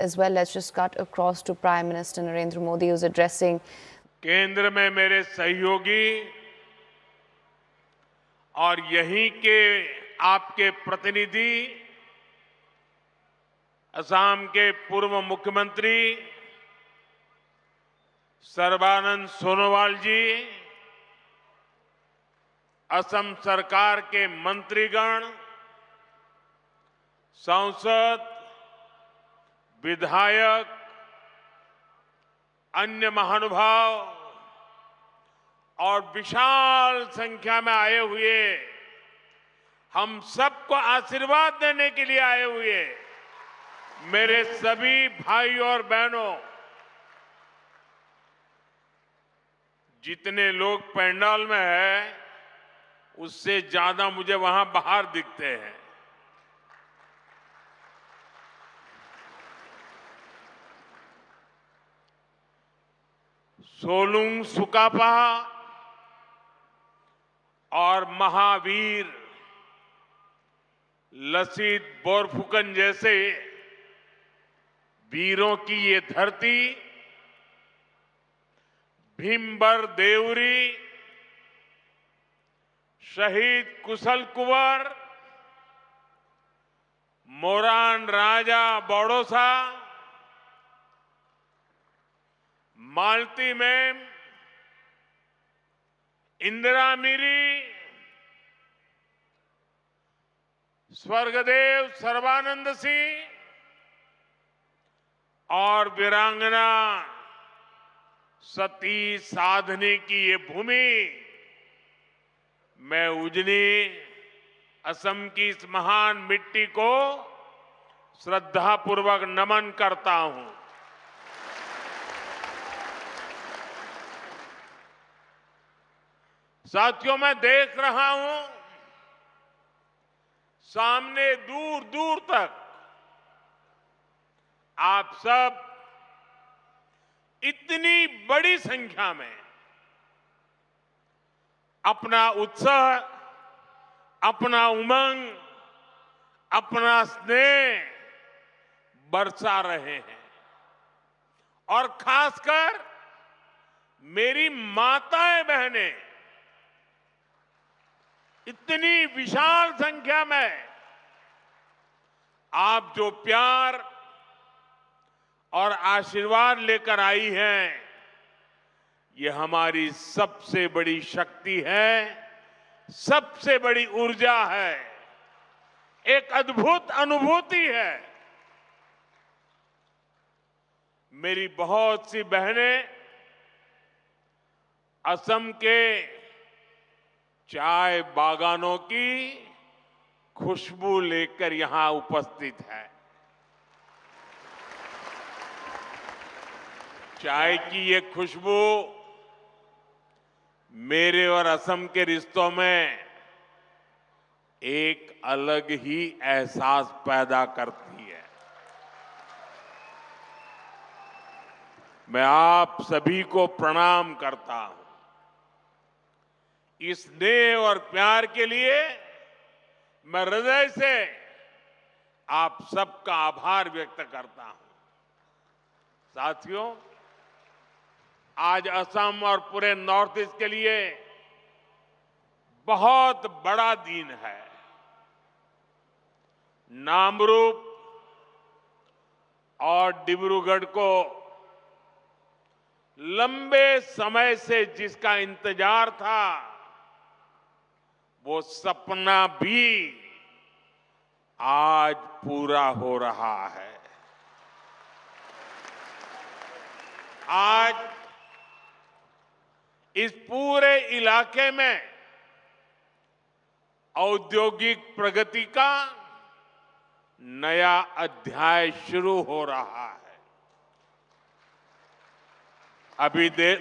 as well. Let's just cut across to Prime Minister Narendra Modi, who's addressing. केंद्र में मेरे सहयोगी और यहीं के आपके प्रतिनिधि असम के पूर्व मुख्यमंत्री सर्बानंद सोनोवाल जी, असम सरकार के मंत्रीगण, सांसद, विधायक, अन्य महानुभाव और विशाल संख्या में आए हुए, हम सबको आशीर्वाद देने के लिए आए हुए मेरे सभी भाई और बहनों, जितने लोग पंडाल में हैं, उससे ज्यादा मुझे वहां बाहर दिखते हैं। सोलुंग सुकापा और महावीर लसित बोरफुकन जैसे वीरों की ये धरती, भीमबर देवरी, शहीद कुशल कुंवर, मोरान राजा बड़ौसा, मालती मैम, इंदिरा मिरी, स्वर्गदेव सर्बानंद सिंह और वीरांगना सती साधनी की ये भूमि, मैं उजनी असम की इस महान मिट्टी को श्रद्धापूर्वक नमन करता हूं। साथियों, मैं देख रहा हूं सामने दूर दूर तक आप सब इतनी बड़ी संख्या में अपना उत्साह, अपना उमंग, अपना स्नेह बरसा रहे हैं। और खासकर मेरी माताएं बहनें इतनी विशाल संख्या में आप जो प्यार और आशीर्वाद लेकर आई हैं, ये हमारी सबसे बड़ी शक्ति है, सबसे बड़ी ऊर्जा है, एक अद्भुत अनुभूति है। मेरी बहुत सी बहनें असम के चाय बागानों की खुशबू लेकर यहां उपस्थित है। चाय की ये खुशबू मेरे और असम के रिश्तों में एक अलग ही एहसास पैदा करती है। मैं आप सभी को प्रणाम करता हूं। इस स्नेह और प्यार के लिए मैं हृदय से आप सबका आभार व्यक्त करता हूं। साथियों, आज असम और पूरे नॉर्थ ईस्ट के लिए बहुत बड़ा दिन है। नामरूप और डिब्रूगढ़ को लंबे समय से जिसका इंतजार था, वो सपना भी आज पूरा हो रहा है। आज इस पूरे इलाके में औद्योगिक प्रगति का नया अध्याय शुरू हो रहा है।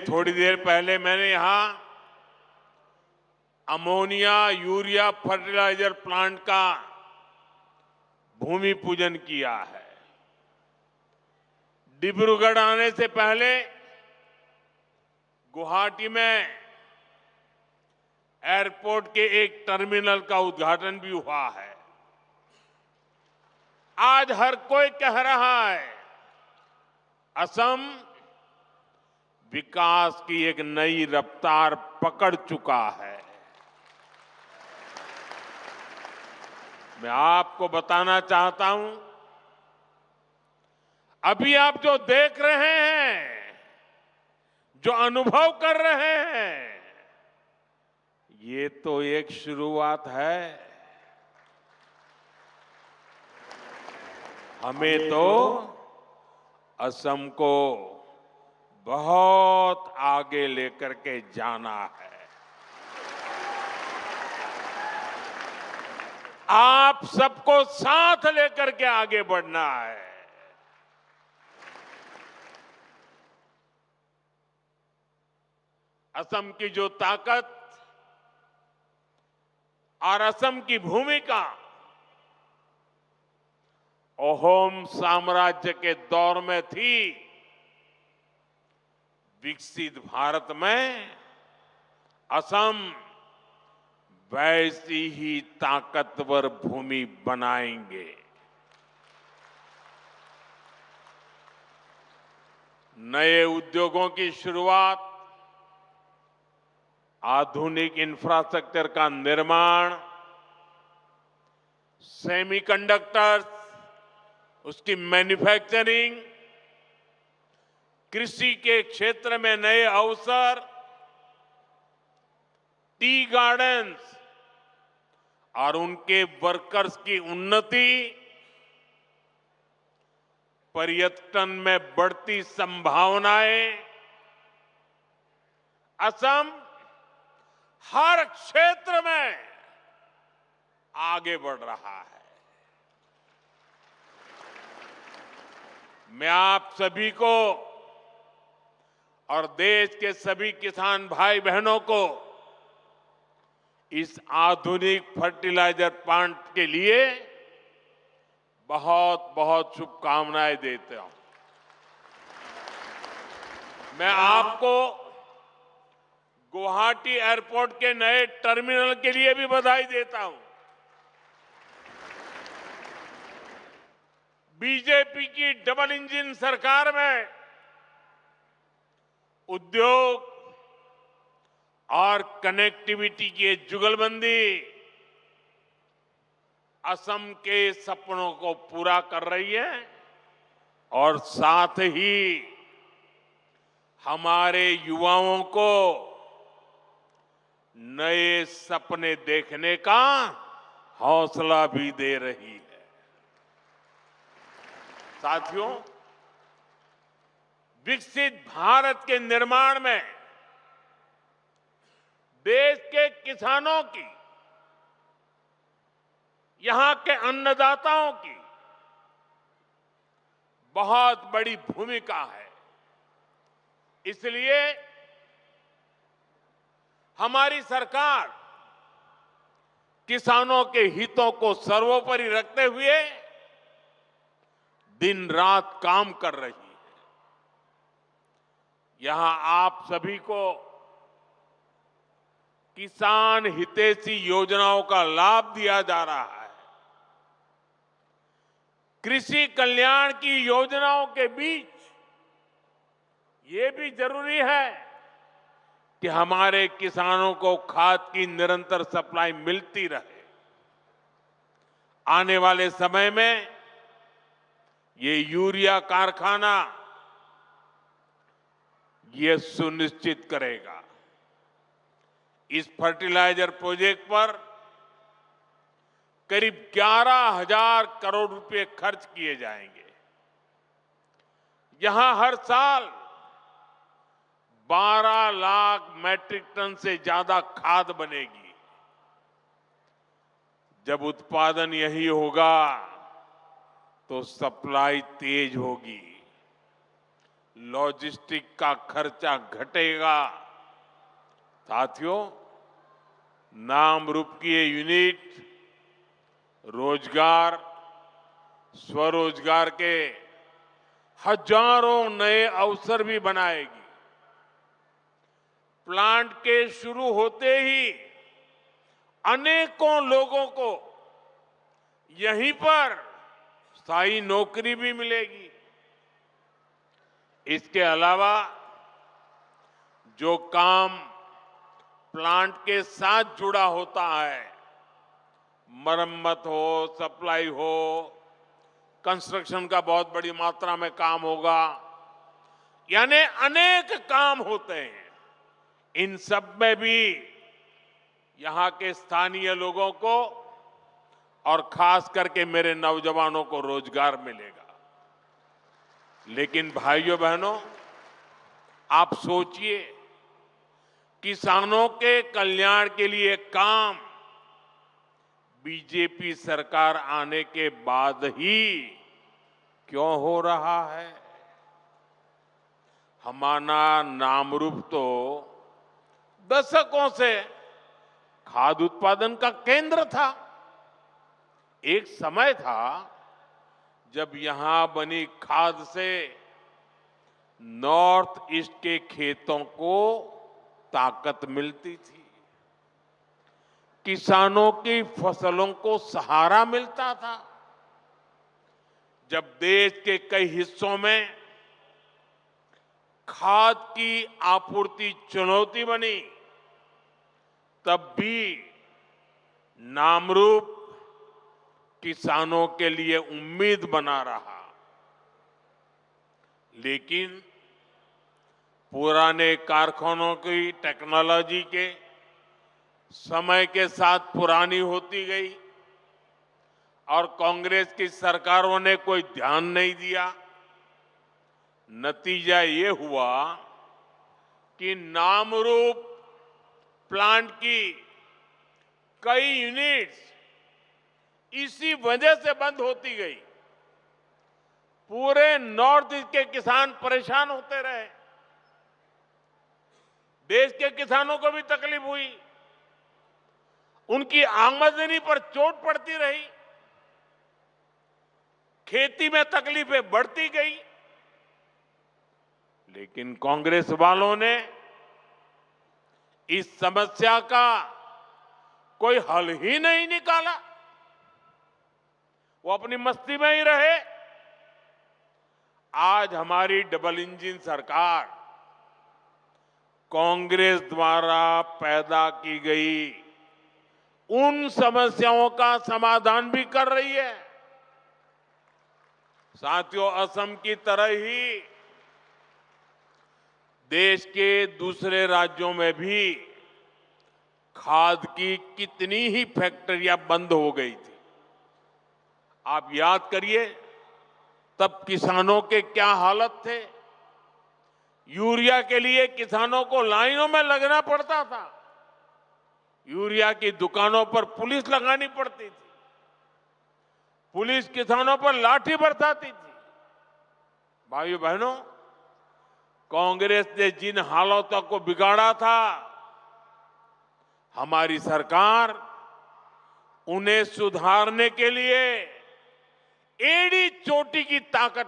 थोड़ी देर पहले मैंने यहां अमोनिया यूरिया फर्टिलाइजर प्लांट का भूमि पूजन किया है। डिब्रूगढ़ आने से पहले गुवाहाटी में एयरपोर्ट के एक टर्मिनल का उद्घाटन भी हुआ है। आज हर कोई कह रहा है असम विकास की एक नई रफ्तार पकड़ चुका है। मैं आपको बताना चाहता हूं, अभी आप जो देख रहे हैं, जो अनुभव कर रहे हैं, ये तो एक शुरुआत है। हमें तो असम को बहुत आगे लेकर के जाना है। आप सबको साथ लेकर के आगे बढ़ना है। असम की जो ताकत और असम की भूमिका अहोम साम्राज्य के दौर में थी, विकसित भारत में असम वैसी ही ताकतवर भूमि बनाएंगे। नए उद्योगों की शुरुआत, आधुनिक इंफ्रास्ट्रक्चर का निर्माण, सेमीकंडक्टर्स, उसकी मैन्युफैक्चरिंग, कृषि के क्षेत्र में नए अवसर, टी गार्डन्स और उनके वर्कर्स की उन्नति, पर्यटन में बढ़ती संभावनाएं, असम हर क्षेत्र में आगे बढ़ रहा है। मैं आप सभी को और देश के सभी किसान भाई बहनों को इस आधुनिक फर्टिलाइजर प्लांट के लिए बहुत बहुत शुभकामनाएं देता हूं। मैं आपको गुवाहाटी एयरपोर्ट के नए टर्मिनल के लिए भी बधाई देता हूं। बीजेपी की डबल इंजन सरकार में उद्योग और कनेक्टिविटी की जुगलबंदी असम के सपनों को पूरा कर रही है और साथ ही हमारे युवाओं को नए सपने देखने का हौसला भी दे रही है। साथियों, विकसित भारत के निर्माण में देश के किसानों की, यहां के अन्नदाताओं की बहुत बड़ी भूमिका है। इसलिए हमारी सरकार किसानों के हितों को सर्वोपरि रखते हुए दिन रात काम कर रही है। यहां आप सभी को किसान हितैषी योजनाओं का लाभ दिया जा रहा है। कृषि कल्याण की योजनाओं के बीच ये भी जरूरी है कि हमारे किसानों को खाद की निरंतर सप्लाई मिलती रहे। आने वाले समय में ये यूरिया कारखाना ये सुनिश्चित करेगा। इस फर्टिलाइजर प्रोजेक्ट पर करीब 11,000 करोड़ रुपए खर्च किए जाएंगे। यहां हर साल 12 लाख मैट्रिक टन से ज्यादा खाद बनेगी। जब उत्पादन यही होगा तो सप्लाई तेज होगी, लॉजिस्टिक का खर्चा घटेगा। साथियों, नाम रूप की ये यूनिट रोजगार, स्वरोजगार के हजारों नए अवसर भी बनाएगी। प्लांट के शुरू होते ही अनेकों लोगों को यहीं पर स्थायी नौकरी भी मिलेगी। इसके अलावा जो काम प्लांट के साथ जुड़ा होता है, मरम्मत हो, सप्लाई हो, कंस्ट्रक्शन का बहुत बड़ी मात्रा में काम होगा, यानी अनेक काम होते हैं। इन सब में भी यहां के स्थानीय लोगों को और खास करके मेरे नौजवानों को रोजगार मिलेगा। लेकिन भाइयों बहनों, आप सोचिए, किसानों के कल्याण के लिए काम बीजेपी सरकार आने के बाद ही क्यों हो रहा है? हमारा नामरूप तो दशकों से खाद्य उत्पादन का केंद्र था। एक समय था जब यहां बनी खाद से नॉर्थ ईस्ट के खेतों को ताकत मिलती थी, किसानों की फसलों को सहारा मिलता था। जब देश के कई हिस्सों में खाद की आपूर्ति चुनौती बनी, तब भी नामरूप किसानों के लिए उम्मीद बना रहा। लेकिन पुराने कारखानों की टेक्नोलॉजी के समय के साथ पुरानी होती गई और कांग्रेस की सरकारों ने कोई ध्यान नहीं दिया। नतीजा ये हुआ कि नामरूप प्लांट की कई यूनिट्स इसी वजह से बंद होती गई। पूरे नॉर्थ ईस्ट के किसान परेशान होते रहे, देश के किसानों को भी तकलीफ हुई, उनकी आमदनी पर चोट पड़ती रही, खेती में तकलीफें बढ़ती गई। लेकिन कांग्रेस वालों ने इस समस्या का कोई हल ही नहीं निकाला। वो अपनी मस्ती में ही रहे। आज हमारी डबल इंजन सरकार कांग्रेस द्वारा पैदा की गई उन समस्याओं का समाधान भी कर रही है। साथियों, असम की तरह ही देश के दूसरे राज्यों में भी खाद की कितनी ही फैक्ट्रियां बंद हो गई थी। आप याद करिए, तब किसानों के क्या हालत थे। यूरिया के लिए किसानों को लाइनों में लगना पड़ता था, यूरिया की दुकानों पर पुलिस लगानी पड़ती थी, पुलिस किसानों पर लाठी बरसाती थी। भाइयों बहनों, कांग्रेस ने जिन हालातों को बिगाड़ा था, हमारी सरकार उन्हें सुधारने के लिए एड़ी चोटी की ताकत